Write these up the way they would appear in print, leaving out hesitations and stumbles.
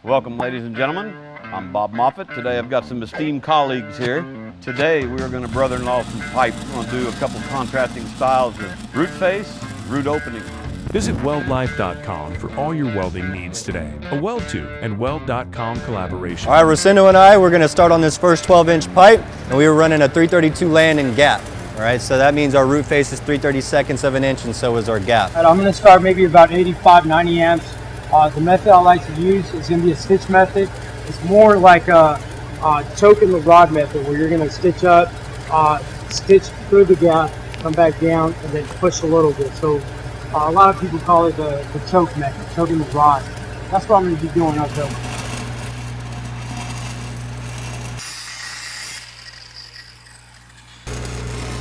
Welcome, ladies and gentlemen. I'm Bob Moffett. Today I've got some esteemed colleagues here. Today we are going to brother-in-law some pipe. We're going to do a couple contrasting styles of root face, root opening. Visit WeldLife.com for all your welding needs today. A WeldTube and Weld.com collaboration. All right, Rosendo and I, we're going to start on this first 12-inch pipe, and we were running a 332 landing gap. All right, so that means our root face is 3/32 of an inch, and so is our gap. I'm going to start maybe about 85, 90 amps. The method I like to use is going to be a stitch method. It's more like a choking the rod method, where you're going to stitch up, stitch through the gap, come back down, and then push a little bit. So a lot of people call it the choke method, choking the rod. That's what I'm going to be doing up there.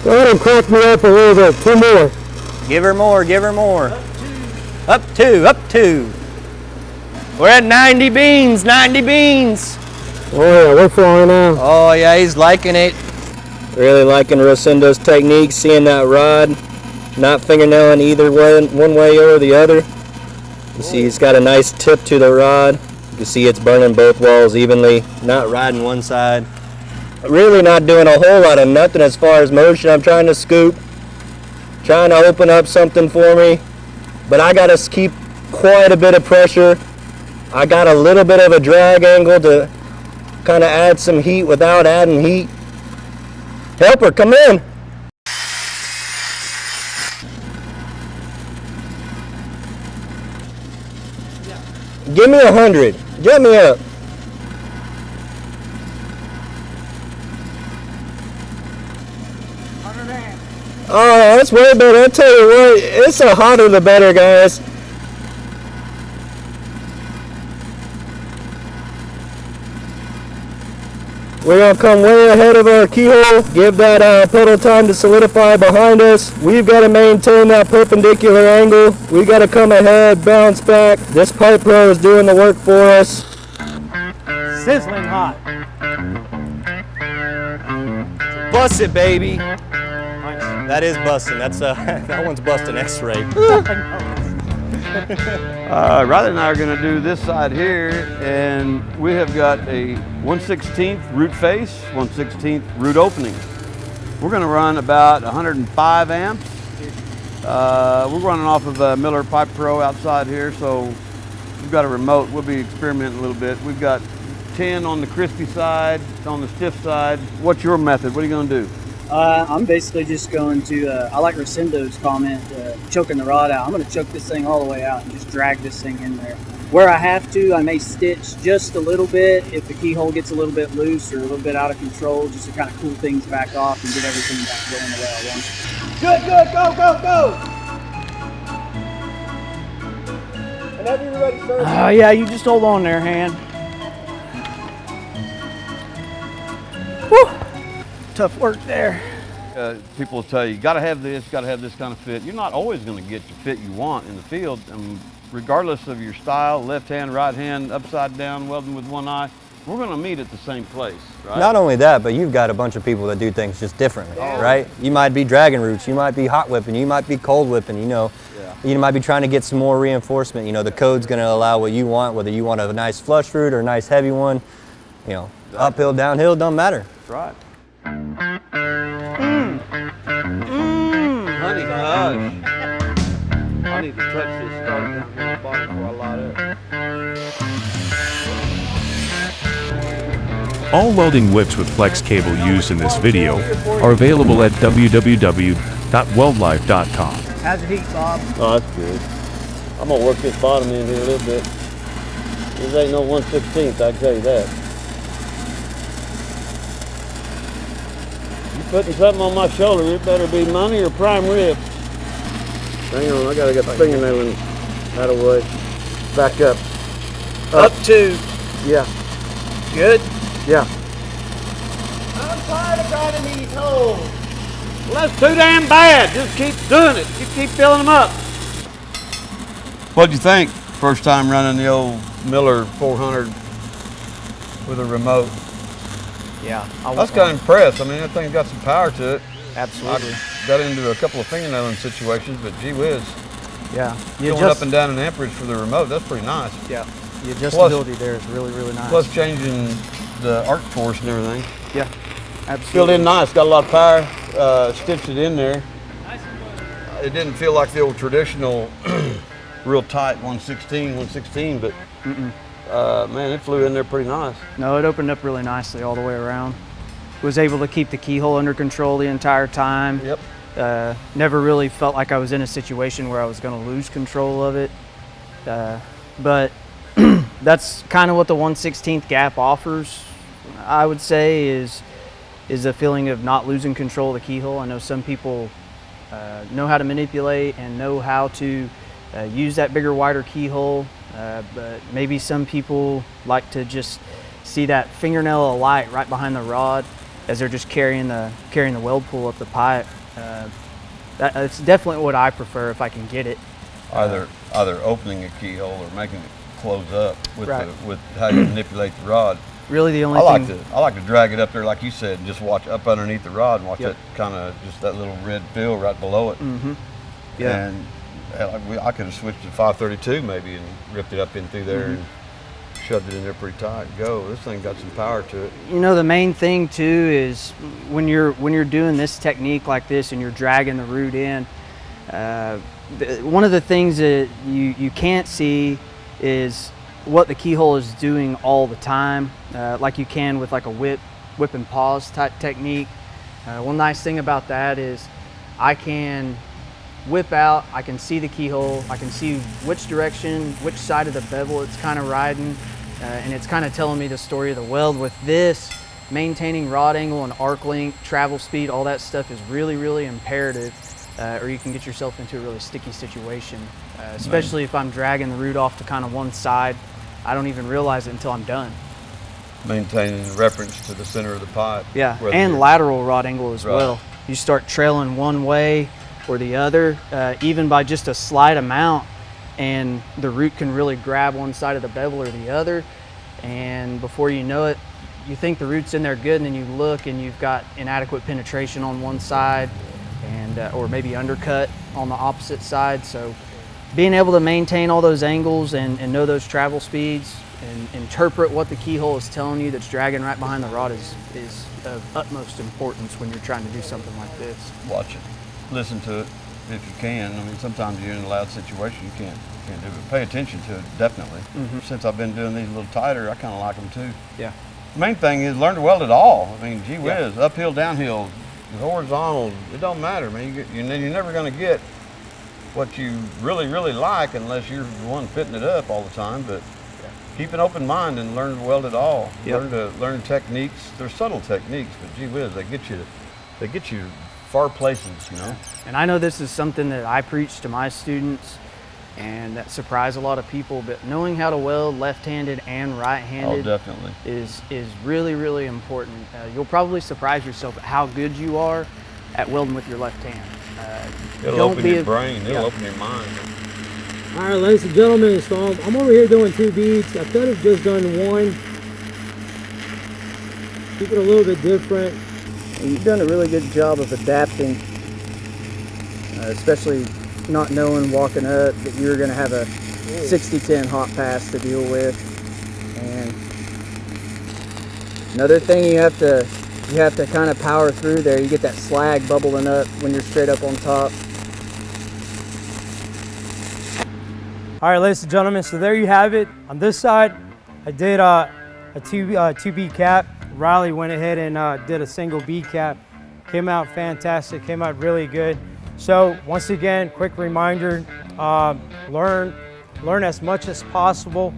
Go ahead and crack me up a little bit. Two more. Give her more, give her more. Up two, up two. We're at 90 beans, 90 beans. Oh yeah, we're flying now. Oh yeah, he's liking it. Really liking Rosendo's technique, seeing that rod, not fingernailing either one way or the other. You see he's got a nice tip to the rod. You can see it's burning both walls evenly, not riding one side. Really not doing a whole lot of nothing as far as motion. I'm trying to scoop, trying to open up something for me, but I gotta keep quite a bit of pressure. I got a little bit of a drag angle to kind of add some heat without adding heat. Helper, come in. Give me 100. Get me up. Oh, that's way better. I tell you what, it's the hotter the better, guys. We're going to come way ahead of our keyhole, give that pedal time to solidify behind us. We've got to maintain that perpendicular angle. We've got to come ahead, bounce back. This Pipe Pro is doing the work for us. Sizzling hot. Bust it, baby. That is busting. That's that one's busting X-ray. Riley and I are going to do this side here, and we have got a 1/16 root face, 1/16 root opening. We're going to run about 105 amps. We're running off of a Miller Pipe Pro outside here, so we've got a remote. We'll be experimenting a little bit. We've got 10 on the crispy side, on the stiff side. What's your method? What are you going to do? I'm basically just going to, I like Rosendo's comment, choking the rod out. I'm going to choke this thing all the way out and just drag this thing in there. Where I have to, I may stitch just a little bit if the keyhole gets a little bit loose or a little bit out of control, just to kind of cool things back off and get everything back going the way I want. Good, good, go, go, go! Whenever you're ready, sir. Oh yeah, you just hold on there, hand. Whew. Tough work there. People will tell you, got to have this kind of fit. You're not always going to get the fit you want in the field. I mean, regardless of your style, left hand, right hand, upside down, welding with one eye, we're going to meet at the same place, right? Not only that, but you've got a bunch of people that do things just differently, right? You might be dragging roots, you might be hot whipping, you might be cold whipping, you know. Yeah. You might be trying to get some more reinforcement. You know, the code's going to allow what you want, whether you want a nice flush root or a nice heavy one. You know, exactly. Uphill, downhill, don't matter. That's right. Honey, gosh. I need to touch this start down here on the bottom before I light up. All welding whips with flex cable used in this video are available at www.weldlife.com. How's the heat, Bob? Oh, that's good. I'm going to work this bottom in here a little bit. This ain't no 1/16, I can tell you that. Putting something on my shoulder, it better be money or prime rib. Hang on, I gotta get the fingernail out of the way. Back up. Up two. Yeah. Good? Yeah. I'm tired of grinding these holes. Well, that's too damn bad. Just keep doing it. You keep filling them up. What'd you think? First time running the old Miller 400 with a remote. Yeah. I was kind of impressed. I mean, that thing's got some power to it. Absolutely. I got into a couple of fingernailing situations, but gee whiz. Yeah. Going up and down in amperage for the remote, that's pretty nice. Yeah. the adjustability there is really, really nice. Plus changing the arc force and everything. Yeah, absolutely. Filled in nice, got a lot of power, stitched it in there. It didn't feel like the old traditional real tight 116, but man, it flew in there pretty nice. No, it opened up really nicely all the way around. Was able to keep the keyhole under control the entire time. Yep. Never really felt like I was in a situation where I was going to lose control of it. But that's kind of what the 1/16 gap offers, I would say, is a feeling of not losing control of the keyhole. I know some people know how to manipulate and know how to use that bigger, wider keyhole, but maybe some people like to just see that fingernail of light right behind the rod as they're just carrying the weld pool up the pipe. That's definitely what I prefer if I can get it. Either opening a keyhole or making it close up with Right. with how you manipulate the rod. Really, the only thing. I like to drag it up there, like you said, and just watch up underneath the rod and watch Yep. that kind of just that little red fill right below it. Mm-hmm. Yeah. And I could have switched to 532 maybe and ripped it up in through there and shoved it in there pretty tight. Go. This thing got some power to it. You know, the main thing too is when you're doing this technique like this and you're dragging the root in, one of the things that you can't see is what the keyhole is doing all the time, like you can with like a whip and pause type technique. One nice thing about that is I can whip out, I can see the keyhole, I can see which direction, which side of the bevel it's kind of riding, and it's kind of telling me the story of the weld. With this, maintaining rod angle and arc length, travel speed, all that stuff is really, really imperative, or you can get yourself into a really sticky situation, especially if I'm dragging the root off to kind of one side. I don't even realize it until I'm done. Maintaining reference to the center of the pipe. Yeah, whether and you're- lateral rod angle as Right. well. You start trailing one way or the other, even by just a slight amount, and the root can really grab one side of the bevel or the other, and before you know it, you think the root's in there good, and then you look and you've got inadequate penetration on one side, and or maybe undercut on the opposite side. So being able to maintain all those angles and know those travel speeds and interpret what the keyhole is telling you that's dragging right behind the rod is of utmost importance when you're trying to do something like this. Watch it, listen to it if you can. I mean, sometimes you're in a loud situation, you can't do it. Pay attention to it, definitely. Since I've been doing these a little tighter, I kind of like them too. Yeah. The main thing is learn to weld it all. I mean, gee Yeah. whiz, uphill, downhill, horizontal, it don't matter, man. You're never going to get what you really, really like unless you're the one fitting it up all the time. But keep an open mind and learn to weld it all. Yep. Learn techniques. They're subtle techniques, but gee whiz, they get you far places, you know. And I know this is something that I preach to my students and that surprise a lot of people, but knowing how to weld left-handed and Oh, right-handed definitely. is really, really important. You'll probably surprise yourself at how good you are at welding with your left hand. It'll don't open be your a- brain. It'll yeah. open your mind. All right, ladies and gentlemen, so I'm over here doing 2 beads. I could have just done 1. Keep it a little bit different. You've done a really good job of adapting, especially not knowing walking up that you're going to have a 60-10 hot pass to deal with. And another thing you have to kind of power through there. You get that slag bubbling up when you're straight up on top. All right, ladies and gentlemen, so there you have it. On this side, I did a two bead cap. Riley went ahead and did a single bead cap. Came out fantastic, came out really good. So once again, quick reminder, learn as much as possible,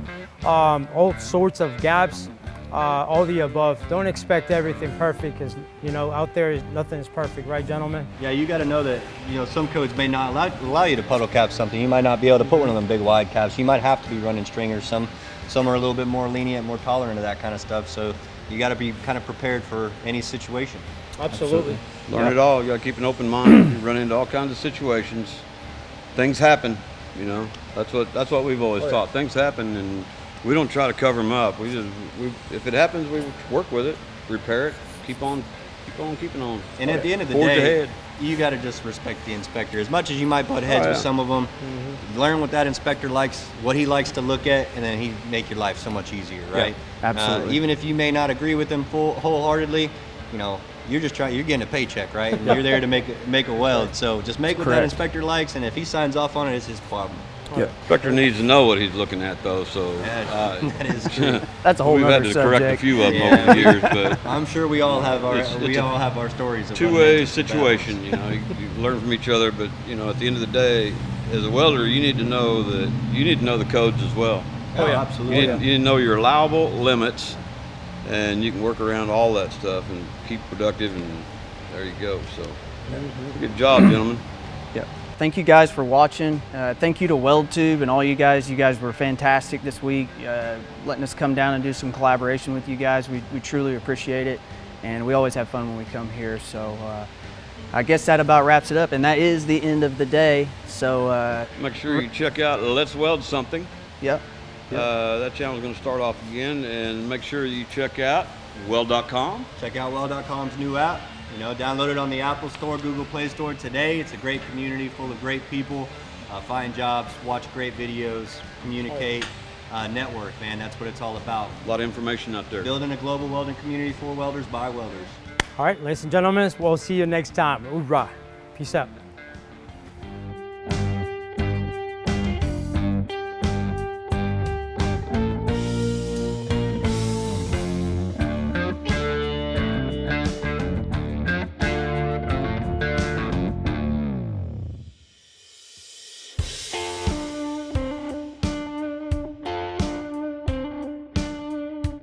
all sorts of gaps, all the above. Don't expect everything perfect because, you know, out there nothing is perfect, right, gentlemen? Yeah, you got to know that, you know, some codes may not allow you to puddle cap something. You might not be able to put one of them big wide caps. You might have to be running stringers. Some are a little bit more lenient, more tolerant of that kind of stuff. So you got to be kind of prepared for any situation. Absolutely. Learn it all. You got to keep an open mind. You run into all kinds of situations. Things happen. You know, that's what we've always taught. Things happen, and we don't try to cover them up. If it happens, we work with it, repair it, keep on keeping on. And at the end of the Forge day, ahead. you got to just respect the inspector. As much as you might butt heads with some of them, learn what that inspector likes, what he likes to look at, and then he make your life so much easier, right? Yeah, absolutely. Even if you may not agree with him wholeheartedly, you know, you're getting a paycheck, right? And you're there to make a weld. So just make what that inspector likes, and if he signs off on it, it's his problem. Yeah. Inspector needs to know what he's looking at, though. So that is true. That's a whole we've had to correct a few of them over the years, but I'm sure we all have our stories. Of two-way situation. You know, you learn from each other, but you know, at the end of the day, as a welder, you need to know the codes as well. Oh yeah, absolutely. You need to know your allowable limits, and you can work around all that stuff and keep productive. And there you go. So, good job, gentlemen. Yeah. Thank you guys for watching. Thank you to WeldTube and all you guys. You guys were fantastic this week, letting us come down and do some collaboration with you guys. We truly appreciate it, and we always have fun when we come here. So I guess that about wraps it up, and that is the end of the day. So make sure you check out Let's Weld Something. Yep. That channel is going to start off again, and make sure you check out Weld.com. Check out Weld.com's new app. You know, download it on the Apple Store, Google Play Store today. It's a great community full of great people. Find jobs, watch great videos, communicate, network, man. That's what it's all about. A lot of information out there. Building a global welding community for welders by welders. All right, ladies and gentlemen, we'll see you next time. Hoorah. Peace out.